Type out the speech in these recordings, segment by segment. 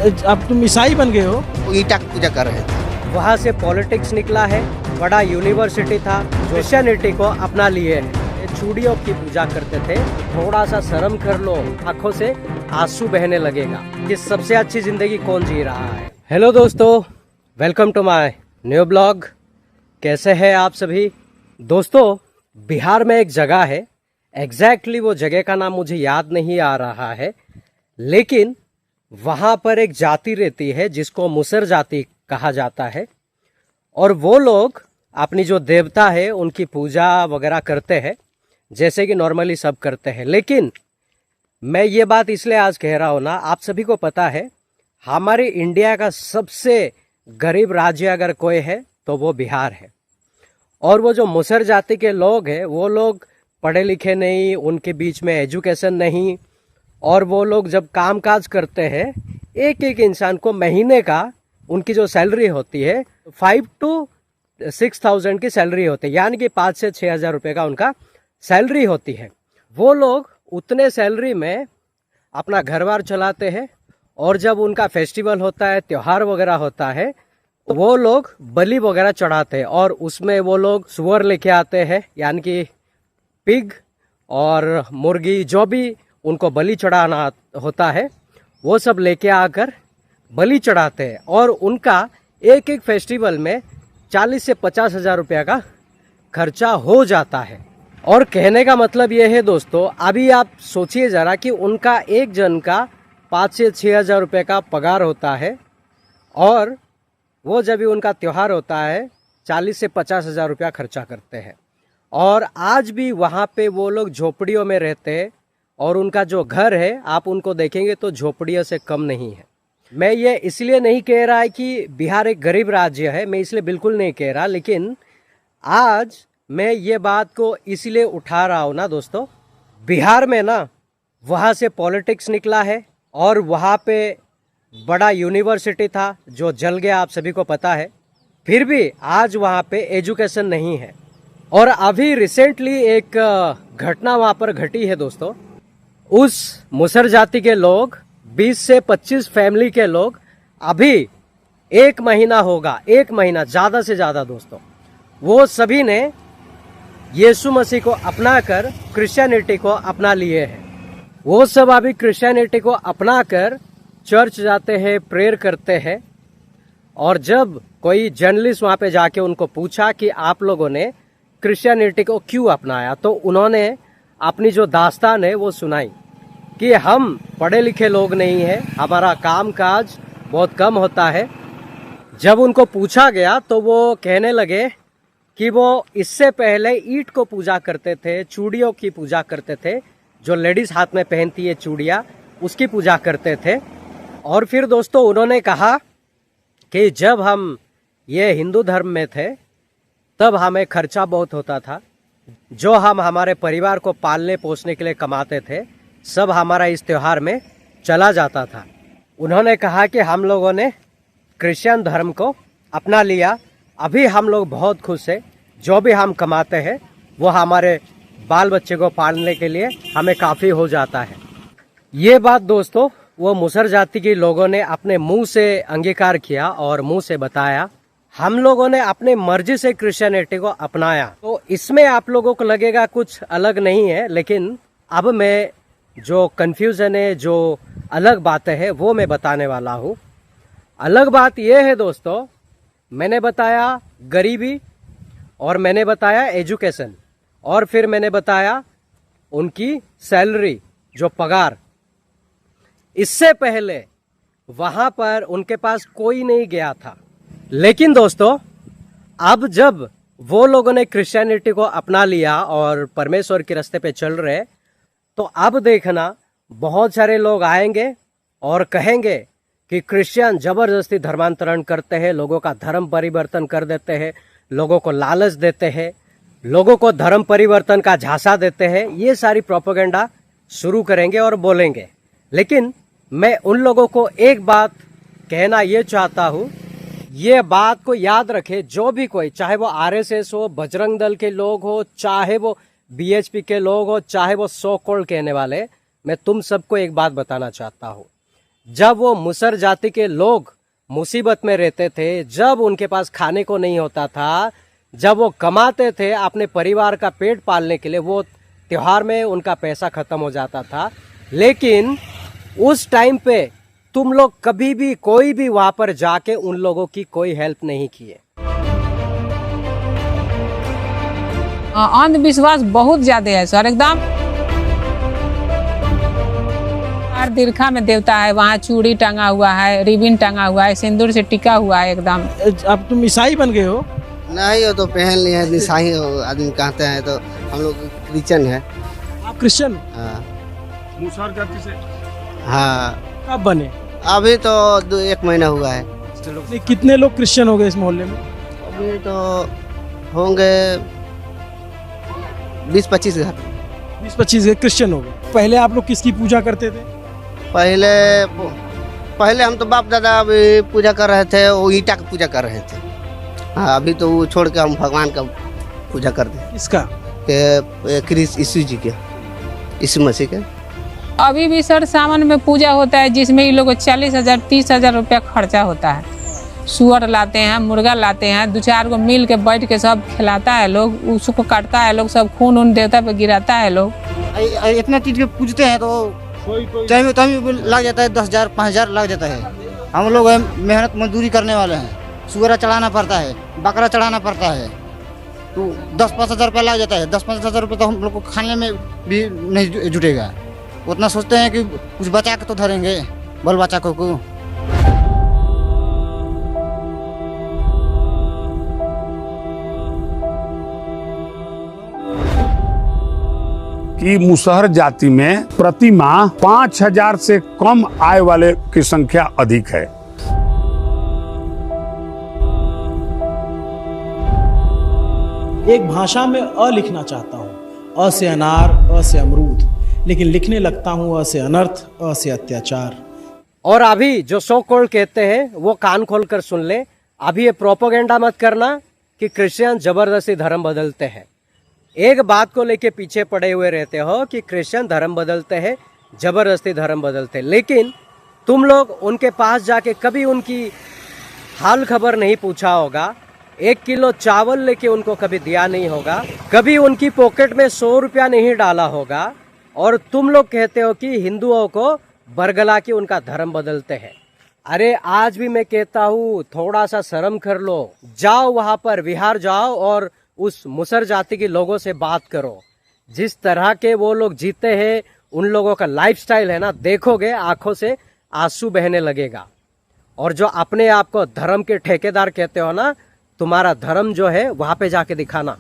अब तुम ईसाई बन गए हो। वो ईटा की पूजा कर रहे थे। वहाँ से पॉलिटिक्स निकला है, बड़ा यूनिवर्सिटी था जो क्रिश्चियनिटी को अपना लिए है। ये चूड़ियों की पूजा करते थे। थोड़ा सा शर्म कर लो, आंखों से आंसू बहने लगेगा कि सबसे अच्छी जिंदगी कौन जी रहा है। हेलो दोस्तों, welcome to my new blog. कैसे हैं आप सभी दोस्तों? बिहार में एक जगह है, एग्जैक्टली वो जगह का नाम मुझे याद नहीं आ रहा है, लेकिन वहाँ पर एक जाति रहती है जिसको मुसर जाति कहा जाता है। और वो लोग अपनी जो देवता है उनकी पूजा वगैरह करते हैं, जैसे कि नॉर्मली सब करते हैं। लेकिन मैं ये बात इसलिए आज कह रहा हूँ ना, आप सभी को पता है हमारे इंडिया का सबसे गरीब राज्य अगर कोई है तो वो बिहार है। और वो जो मुसर जाति के लोग हैं वो लोग पढ़े लिखे नहीं, उनके बीच में एजुकेशन नहीं, और वो लोग जब काम काज करते हैं एक एक इंसान को महीने का उनकी जो सैलरी होती है 5 to 6,000 की सैलरी होती है, यानी कि 5 से 6,000 रुपये का उनका सैलरी होती है। वो लोग उतने सैलरी में अपना घर बार चलाते हैं, और जब उनका फेस्टिवल होता है, त्यौहार वगैरह होता है, तो वो लोग बलि वगैरह चढ़ाते हैं। और उसमें वो लोग सुअर लेके आते हैं, यानी कि पिग और मुर्गी, जो भी उनको बलि चढ़ाना होता है वो सब लेके आकर बलि चढ़ाते हैं। और उनका एक एक फेस्टिवल में 40 से 50,000 रुपया का खर्चा हो जाता है। और कहने का मतलब ये है दोस्तों, अभी आप सोचिए ज़रा कि उनका एक जन का 5 से 6,000 रुपये का पगार होता है, और वो जब भी उनका त्यौहार होता है 40 से 50,000 रुपया खर्चा करते हैं। और आज भी वहाँ पे वो लोग झोपड़ियों में रहते हैं, और उनका जो घर है आप उनको देखेंगे तो झोपड़ियों से कम नहीं है। मैं ये इसलिए नहीं कह रहा है कि बिहार एक गरीब राज्य है, मैं इसलिए बिल्कुल नहीं कह रहा, लेकिन आज मैं ये बात को इसलिए उठा रहा हूँ ना दोस्तों, बिहार में ना वहाँ से पॉलिटिक्स निकला है, और वहाँ पे बड़ा यूनिवर्सिटी था जो जल गया, आप सभी को पता है। फिर भी आज वहाँ पे एजुकेशन नहीं है। और अभी रिसेंटली एक घटना वहाँ पर घटी है दोस्तों। उस मुसर जाति के लोग 20 से 25 फैमिली के लोग अभी 1 महीना होगा, 1 महीना ज़्यादा से ज़्यादा दोस्तों, वो सभी ने यीशु मसीह को अपनाकर क्रिश्चियनिटी को अपना लिए हैं। वो सब अभी क्रिश्चियनिटी को अपनाकर चर्च जाते हैं, प्रेयर करते हैं। और जब कोई जर्नलिस्ट वहाँ पे जाके उनको पूछा कि आप लोगों ने क्रिश्चियनिटी को क्यों अपनाया, तो उन्होंने अपनी जो दास्तान है वो सुनाई कि हम पढ़े लिखे लोग नहीं हैं, हमारा काम काज बहुत कम होता है। जब उनको पूछा गया तो वो कहने लगे कि वो इससे पहले ईंट को पूजा करते थे, चूड़ियों की पूजा करते थे, जो लेडीज हाथ में पहनती है चूड़ियाँ, उसकी पूजा करते थे। और फिर दोस्तों उन्होंने कहा कि जब हम ये हिंदू धर्म में थे तब हमें खर्चा बहुत होता था, जो हम हमारे परिवार को पालने पोसने के लिए कमाते थे सब हमारा इस त्यौहार में चला जाता था। उन्होंने कहा कि हम लोगों ने क्रिश्चियन धर्म को अपना लिया, अभी हम लोग बहुत खुश हैं, जो भी हम कमाते हैं वो हमारे बाल बच्चे को पालने के लिए हमें काफ़ी हो जाता है। ये बात दोस्तों वो मुसर जाति के लोगों ने अपने मुंह से अंगीकार किया और मुंह से बताया। हम लोगों ने अपने मर्जी से क्रिश्चियनिटी को अपनाया। तो इसमें आप लोगों को लगेगा कुछ अलग नहीं है, लेकिन अब मैं जो कन्फ्यूज़न है, जो अलग बातें हैं वो मैं बताने वाला हूँ। अलग बात यह है दोस्तों, मैंने बताया गरीबी, और मैंने बताया एजुकेशन, और फिर मैंने बताया उनकी सैलरी, जो पगार। इससे पहले वहाँ पर उनके पास कोई नहीं गया था। लेकिन दोस्तों अब जब वो लोगों ने क्रिश्चियनिटी को अपना लिया और परमेश्वर के रास्ते पे चल रहे, तो अब देखना बहुत सारे लोग आएंगे और कहेंगे कि क्रिश्चियन जबरदस्ती धर्मांतरण करते हैं, लोगों का धर्म परिवर्तन कर देते हैं, लोगों को लालच देते हैं, लोगों को धर्म परिवर्तन का झांसा देते हैं। ये सारी प्रोपेगेंडा शुरू करेंगे और बोलेंगे। लेकिन मैं उन लोगों को एक बात कहना ये चाहता हूँ, ये बात को याद रखे, जो भी कोई, चाहे वो आरएसएस हो, बजरंग दल के लोग हो, चाहे वो बीएचपी के लोग हो, चाहे वो सो कॉल्ड कहने वाले, मैं तुम सबको एक बात बताना चाहता हूँ। जब वो मुसर जाति के लोग मुसीबत में रहते थे, जब उनके पास खाने को नहीं होता था, जब वो कमाते थे अपने परिवार का पेट पालने के लिए, वो त्योहार में उनका पैसा खत्म हो जाता था। लेकिन उस टाइम पे तुम लोग कभी भी कोई भी वहां पर जाके उन लोगों की कोई हेल्प नहीं किए। अंधविश्वास बहुत ज्यादा है सर, एकदम। हर दीर्घा में देवता है, वहाँ चूड़ी टंगा हुआ है, रिबिन टंगा हुआ है, सिंदूर से टिका हुआ है एकदम। अब तुम ईसाई बन गए हो? नहीं, वो तो पहन लिए हैं, ईसाई आदमी कहते हैं, तो हम लोग क्रिश्चियन है। आप क्रिश्चियन? हाँ। मुसहर जाति से? हाँ। कब बने? अभी तो 1 महीना हुआ है। नहीं, कितने लोग क्रिश्चियन हो गए इस मोहल्ले में? अभी तो होंगे 20-25 घर। 20-25 क्रिश्चियन हो गए। पहले आप लोग किसकी पूजा करते थे? पहले हम तो बाप दादा अभी पूजा कर रहे थे, वो ईटा की पूजा कर रहे थे। हाँ, अभी तो वो छोड़ के हम भगवान का पूजा करते हैं। किसका? क्रिस यीशु जी के, यीशु मसीह के। अभी भी सर सावन में पूजा होता है, जिसमें ये लोग 40,000 30,000 रुपया खर्चा होता है। सुअर लाते हैं, मुर्गा लाते हैं, 2-4 को मिल के बैठ के सब खिलाता है लोग, उसको काटता है लोग, सब खून उन देवता पे गिराता है लोग। इतना चीज के पूजते हैं तो टाइम लग जाता है, 10,000 5,000 लग जाता है। हम लोग मेहनत मजदूरी करने वाले हैं, सुअर चढ़ाना पड़ता है, बकरा चढ़ाना पड़ता है, तो 10-5 हज़ार रुपया लग जाता है। 10-5 हज़ार रुपये तो हम लोग को खाने में भी नहीं जुटेगा। उतना सोचते हैं कि कुछ बचा के तो धरेंगे बाल बच्चा को। कि मुसहर जाति में प्रति माह 5,000 से कम आय वाले की संख्या अधिक है। एक भाषा में अ लिखना चाहता हूँ, अ से अनार, अ से अमरूद, लेकिन लिखने लगता हूँ अ से अनर्थ, अ से अत्याचार। और अभी जो सो कॉल्ड कहते हैं वो कान खोल कर सुन ले। अभी ये प्रोपोगेंडा मत करना कि क्रिश्चियन जबरदस्ती धर्म बदलते हैं। एक बात को लेके पीछे पड़े हुए रहते हो कि क्रिश्चियन धर्म बदलते हैं, जबरदस्ती धर्म बदलते हैं, लेकिन तुम लोग उनके पास जाके कभी उनकी हाल खबर नहीं पूछा होगा। 1 किलो चावल लेके उनको कभी दिया नहीं होगा, कभी उनकी पॉकेट में 100 रुपया नहीं डाला होगा। और तुम लोग कहते हो कि हिंदुओं को बरगला के उनका धर्म बदलते हैं। अरे आज भी मैं कहता हूँ, थोड़ा सा शर्म कर लो, जाओ वहां पर बिहार जाओ और उस मुसर जाति के लोगों से बात करो। जिस तरह के वो लोग जीते हैं, उन लोगों का लाइफस्टाइल है ना, देखोगे आंखों से आंसू बहने लगेगा। और जो अपने आप को धर्म के ठेकेदार कहते हो ना, तुम्हारा धर्म जो है वहां पे जाके दिखाना,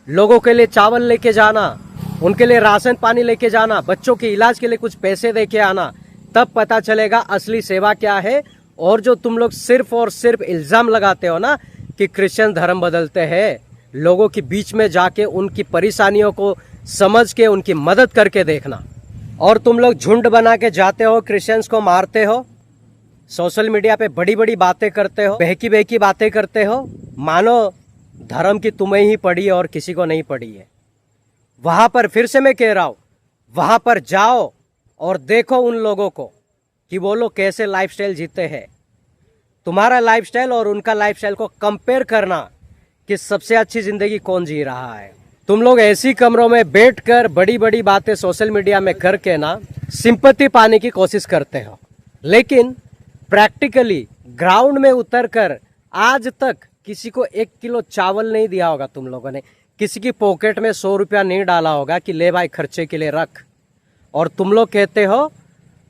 लोगों के लिए चावल लेके जाना, उनके लिए राशन पानी लेके जाना, बच्चों के इलाज के लिए कुछ पैसे देके आना, तब पता चलेगा असली सेवा क्या है। और जो तुम लोग सिर्फ और सिर्फ इल्जाम लगाते हो ना कि क्रिश्चियन धर्म बदलते हैं, लोगों के बीच में जाके उनकी परेशानियों को समझ के उनकी मदद करके देखना। और तुम लोग झुंड बना के जाते हो, क्रिश्चियंस को मारते हो, सोशल मीडिया पे बड़ी बड़ी बातें करते हो, बहकी बहकी बातें करते हो, मानो धर्म की तुम्हें ही पड़ी और किसी को नहीं पड़ी है। वहां पर फिर से मैं कह रहा हूं, वहां पर जाओ और देखो उन लोगों को कि वो लोग कैसे लाइफस्टाइल जीते हैं। तुम्हारा लाइफस्टाइल और उनका लाइफस्टाइल को कंपेयर करना कि सबसे अच्छी जिंदगी कौन जी रहा है। तुम लोग ऐसी कमरों में बैठकर बड़ी बड़ी बातें सोशल मीडिया में करके ना सिंपैथी पाने की कोशिश करते हो, लेकिन प्रैक्टिकली ग्राउंड में उतरकर आज तक किसी को 1 किलो चावल नहीं दिया होगा तुम लोगों ने, किसी की पॉकेट में 100 रुपया नहीं डाला होगा कि ले भाई खर्चे के लिए रख। और तुम लोग कहते हो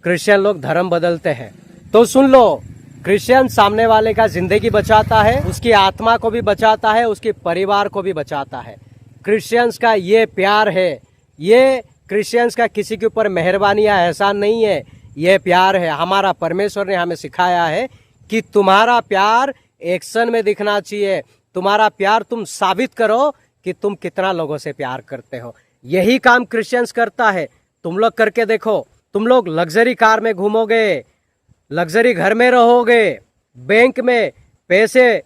क्रिश्चियन लोग धर्म बदलते हैं। तो सुन लो, क्रिश्चियन सामने वाले का जिंदगी बचाता है, उसकी आत्मा को भी बचाता है, उसके परिवार को भी बचाता है। क्रिश्चियंस का ये प्यार है, ये क्रिश्चियंस का किसी के ऊपर मेहरबानी या एहसान नहीं है, ये प्यार है। हमारा परमेश्वर ने हमें सिखाया है कि तुम्हारा प्यार एक्शन में दिखना चाहिए, तुम्हारा प्यार तुम साबित करो कि तुम कितना लोगों से प्यार करते हो। यही काम क्रिश्चियंस करता है। तुम लोग करके देखो, तुम लोग लग्जरी कार में घूमोगे, लग्जरी घर में रहोगे, बैंक में पैसे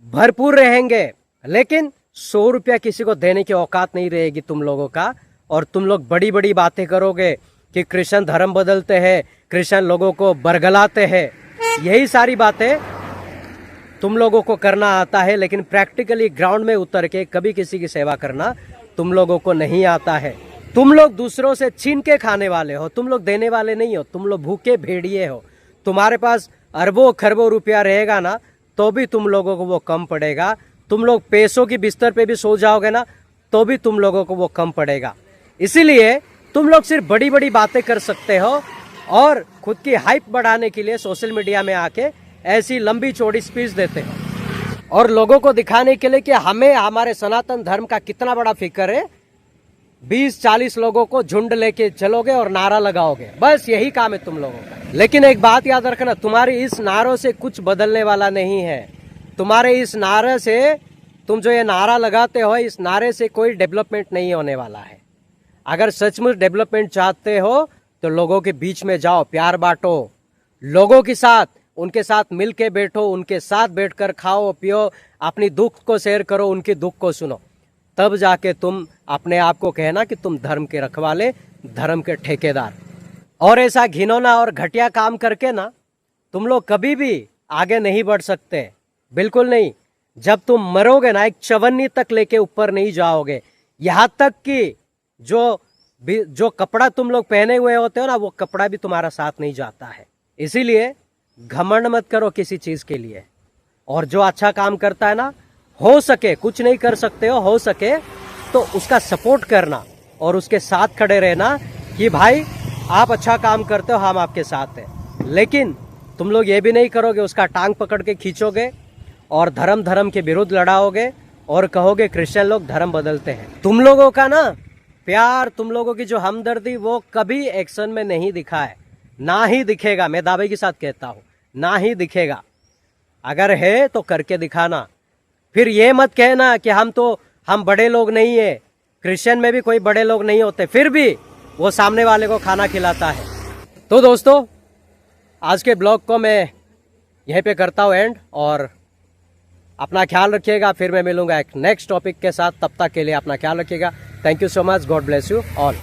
भरपूर रहेंगे, लेकिन 100 रुपया किसी को देने की औकात नहीं रहेगी तुम लोगों का। और तुम लोग बड़ी बड़ी बातें करोगे, कि क्रिश्चियन धर्म बदलते हैं, क्रिश्चियन लोगों को बरगलाते हैं, यही सारी बातें तुम लोगों को करना आता है, लेकिन प्रैक्टिकली ग्राउंड में उतर के कभी किसी की सेवा करना तुम लोगों को नहीं आता है। तुम लोग दूसरों से छीन के खाने वाले हो, तुम लोग देने वाले नहीं हो, तुम लोग भूखे भेड़िए हो। तुम्हारे पास अरबों खरबों रुपया रहेगा ना तो भी तुम लोगों को वो कम पड़ेगा। तुम लोग पैसों की बिस्तर पे भी सो जाओगे ना तो भी तुम लोगों को वो कम पड़ेगा। इसीलिए तुम लोग सिर्फ बड़ी बड़ी बातें कर सकते हो और खुद की हाइप बढ़ाने के लिए सोशल मीडिया में आके ऐसी लंबी चौड़ी स्पीच देते हो और लोगों को दिखाने के लिए कि हमें हमारे सनातन धर्म का कितना बड़ा फिक्र है। 20-40 लोगों को झुंड लेके चलोगे और नारा लगाओगे, बस यही काम है तुम लोगों का। लेकिन एक बात याद रखना, तुम्हारी इस नारों से कुछ बदलने वाला नहीं है। तुम्हारे इस नारे से, तुम जो ये नारा लगाते हो, इस नारे से कोई डेवलपमेंट नहीं होने वाला है। अगर सचमुच डेवलपमेंट चाहते हो तो लोगों के बीच में जाओ, प्यार बांटो, लोगों के साथ, उनके साथ मिल के बैठो, उनके साथ बैठकर खाओ पियो, अपनी दुख को शेयर करो, उनके दुख को सुनो, तब जाके तुम अपने आप को कहना कि तुम धर्म के रखवाले, धर्म के ठेकेदार। और ऐसा घिनौना और घटिया काम करके ना तुम लोग कभी भी आगे नहीं बढ़ सकते, बिल्कुल नहीं। जब तुम मरोगे ना, एक चवन्नी तक लेके ऊपर नहीं जाओगे। यहाँ तक कि जो कपड़ा तुम लोग पहने हुए होते हो ना, वो कपड़ा भी तुम्हारा साथ नहीं जाता है। इसीलिए घमंड मत करो किसी चीज के लिए। और जो अच्छा काम करता है ना, हो सके, कुछ नहीं कर सकते हो सके तो उसका सपोर्ट करना और उसके साथ खड़े रहना कि भाई आप अच्छा काम करते हो, हम आपके साथ हैं। लेकिन तुम लोग ये भी नहीं करोगे, उसका टांग पकड़ के खींचोगे और धर्म के विरुद्ध लड़ाओगे और कहोगे क्रिश्चियन लोग धर्म बदलते हैं। तुम लोगों का ना प्यार, तुम लोगों की जो हमदर्दी, वो कभी एक्शन में नहीं दिखा है, ना ही दिखेगा। मैं दावे के साथ कहता हूं, ना ही दिखेगा। अगर है तो करके दिखाना। फिर ये मत कहना कि हम बड़े लोग नहीं है। क्रिश्चियन में भी कोई बड़े लोग नहीं होते, फिर भी वो सामने वाले को खाना खिलाता है। तो दोस्तों, आज के ब्लॉग को मैं यहीं पे करता हूँ एंड, और अपना ख्याल रखिएगा। फिर मैं मिलूंगा एक नेक्स्ट टॉपिक के साथ, तब तक के लिए अपना ख्याल रखिएगा। Thank you so much, God bless you all.